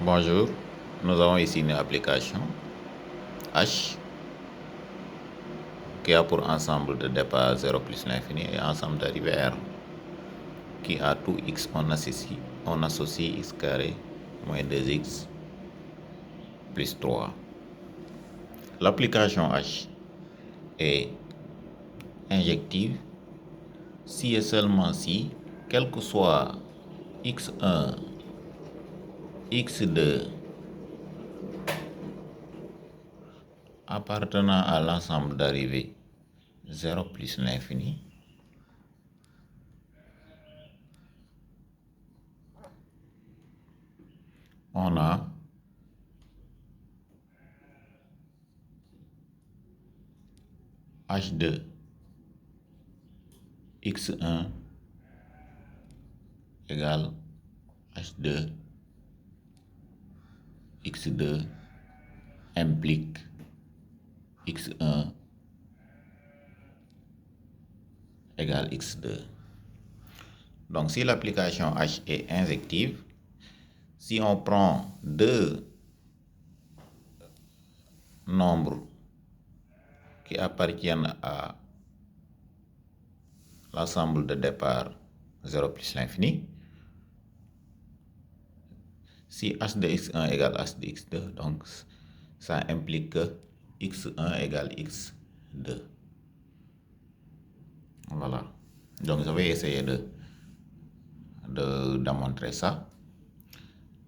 Bonjour, nous avons ici une application H qui a pour ensemble de départ 0 plus l'infini et ensemble d'arrivée R qui a tout x on associe x carré moins 2x plus 3. L'application H est injective si et seulement si, quel que soit x1, x2 appartenant à l'ensemble d'arrivée 0 plus l'infini, on a H2 x1 égale H2 x2 implique x1 égale x2. Donc si l'application H est injective, si on prend deux nombres qui appartiennent à l'ensemble de départ 0 plus l'infini, si h de x1 égale h de x2, donc ça implique que x1 égale x2. Voilà. Donc je vais essayer de montrer ça.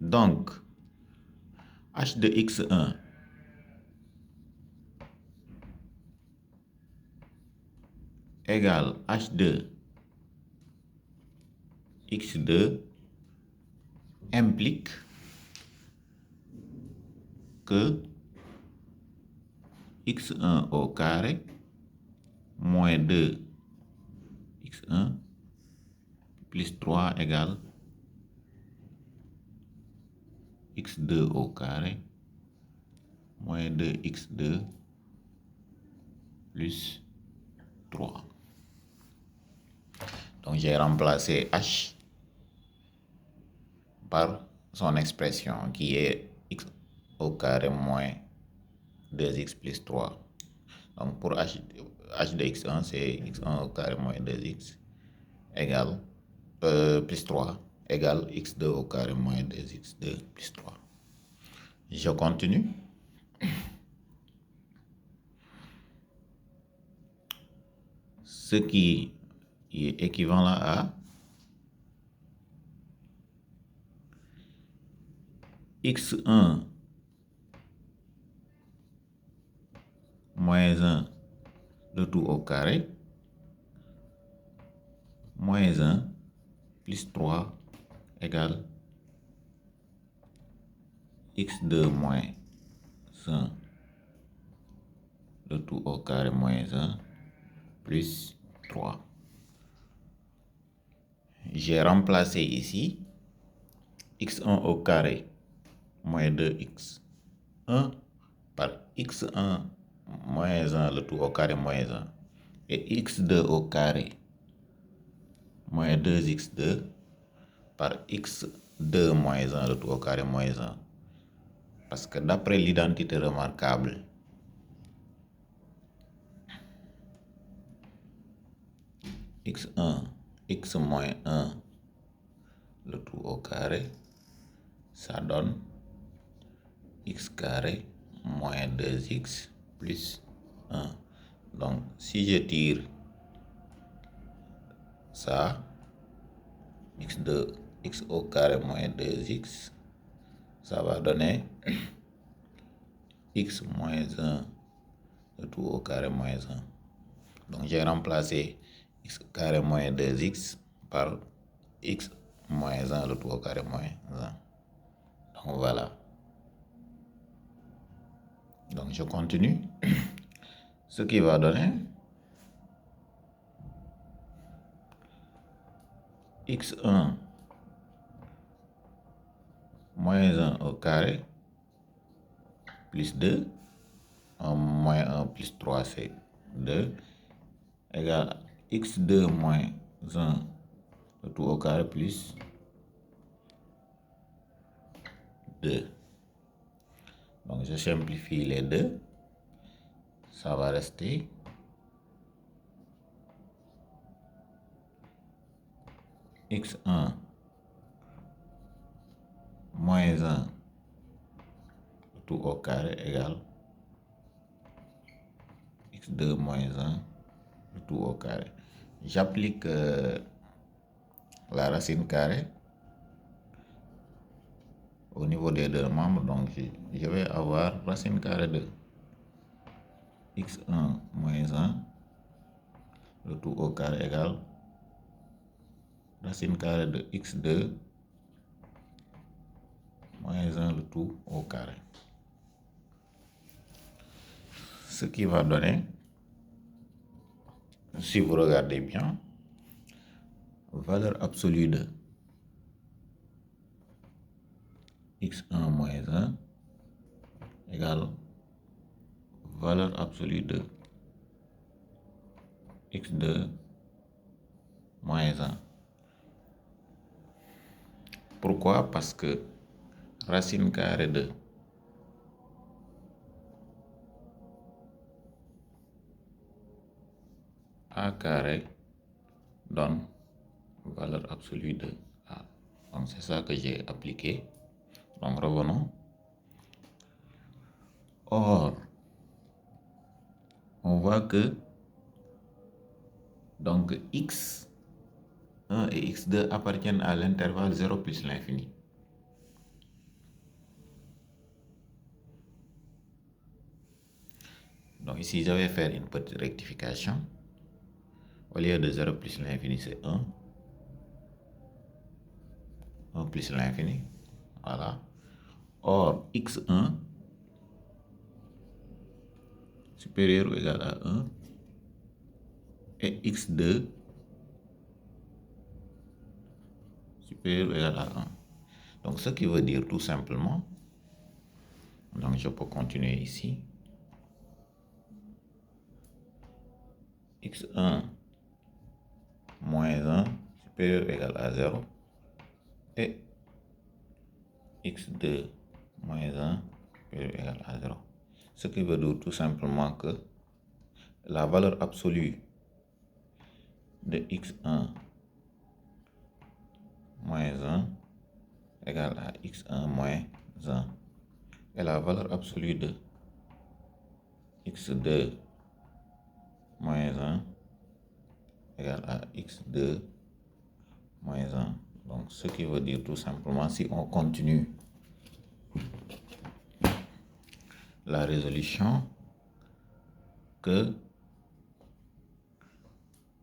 Donc h de x1 égale h de x2 implique que x1 au carré moins 2 x1 plus 3 égale x2 au carré moins 2 x2 plus 3. Donc j'ai remplacé h par son expression qui est x au carré moins 2x plus 3. Donc pour h de x1, c'est x1 au carré moins 2x égale plus 3 égale x2 au carré moins 2x2 plus 3. Je continue. Ce qui est équivalent à x1 moins 1 le tout au carré moins 1 plus 3 égale x2 moins 1 le tout au carré moins 1 plus 3. J'ai remplacé ici x1 au carré moins 2x1 par x1 moins 1 le tout au carré moins 1 et x2 au carré moins 2x2 par x2 moins 1 le tout au carré moins 1. Parce que d'après l'identité remarquable, x1, x moins 1 le tout au carré, ça donne x carré moins 2x plus 1. Donc si je tire ça, x au carré moins 2x, ça va donner x moins 1 le tout au carré moins 1. Donc j'ai remplacé x carré moins 2x par x moins 1 le tout au carré moins 1. Donc voilà. Donc je continue. Ce qui va donner x1 moins 1 au carré plus 2, moins 1 plus 3 c'est 2, égale x2 moins 1 le tout au carré plus 2. Donc je simplifie les deux. Ça va rester x1 moins 1 tout au carré égale x2 moins 1 tout au carré. J'applique la racine carrée au niveau des deux membres, donc je vais avoir racine carrée de x1 moins 1 le tout au carré égale racine carrée de x2 moins 1 le tout au carré. Ce qui va donner, si vous regardez bien, valeur absolue de x1 moins 1 égale valeur absolue de x2 moins 1. Pourquoi? Parce que racine carrée de a carré donne valeur absolue de a. Donc c'est ça que j'ai appliqué. Donc revenons. Or, on voit que donc x1 et x2 appartiennent à l'intervalle 0 plus l'infini. Donc ici, je vais faire une petite rectification. Au lieu de 0 plus l'infini, c'est 1. 1 plus l'infini. Voilà. Or, x1 supérieur ou égal à 1 et x2 supérieur ou égal à 1. Donc, ce qui veut dire tout simplement, donc je peux continuer ici, x1 moins 1 supérieur ou égal à 0 et x2 moins 1 supérieur ou égal à 0. Ce qui veut dire tout simplement que la valeur absolue de x1 moins 1 égale à x1 moins 1 et la valeur absolue de x2 moins 1 égale à x2 moins 1. Donc, ce qui veut dire tout simplement, si on continue la résolution, que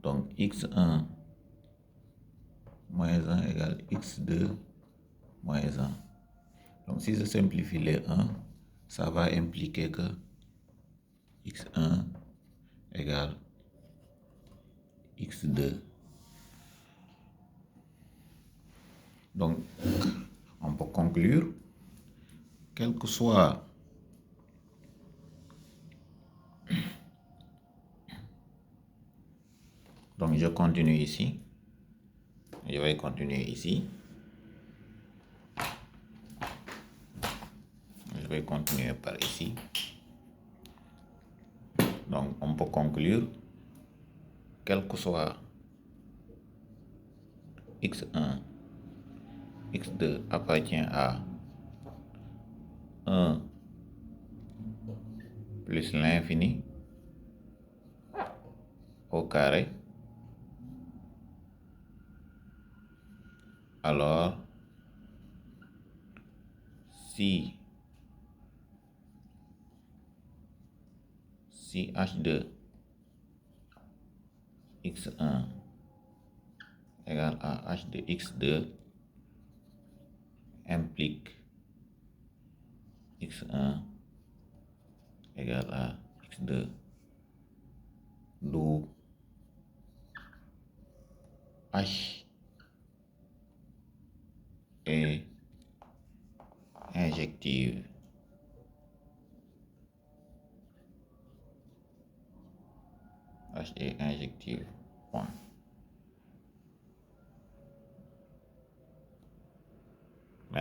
donc x1 moins 1 égale x2 moins 1. Donc, si je simplifie les 1, ça va impliquer que x1 égale x2. Donc, on peut conclure, quel que soit donc je continue ici, je vais continuer ici, je vais continuer par ici. Donc, on peut conclure, quel que soit x1, x2 appartient à 1 plus l'infini au carré, alors si h de x1 égale à h de x2 implique x1 égale à x2, d'où h est injective. H est injective. Point.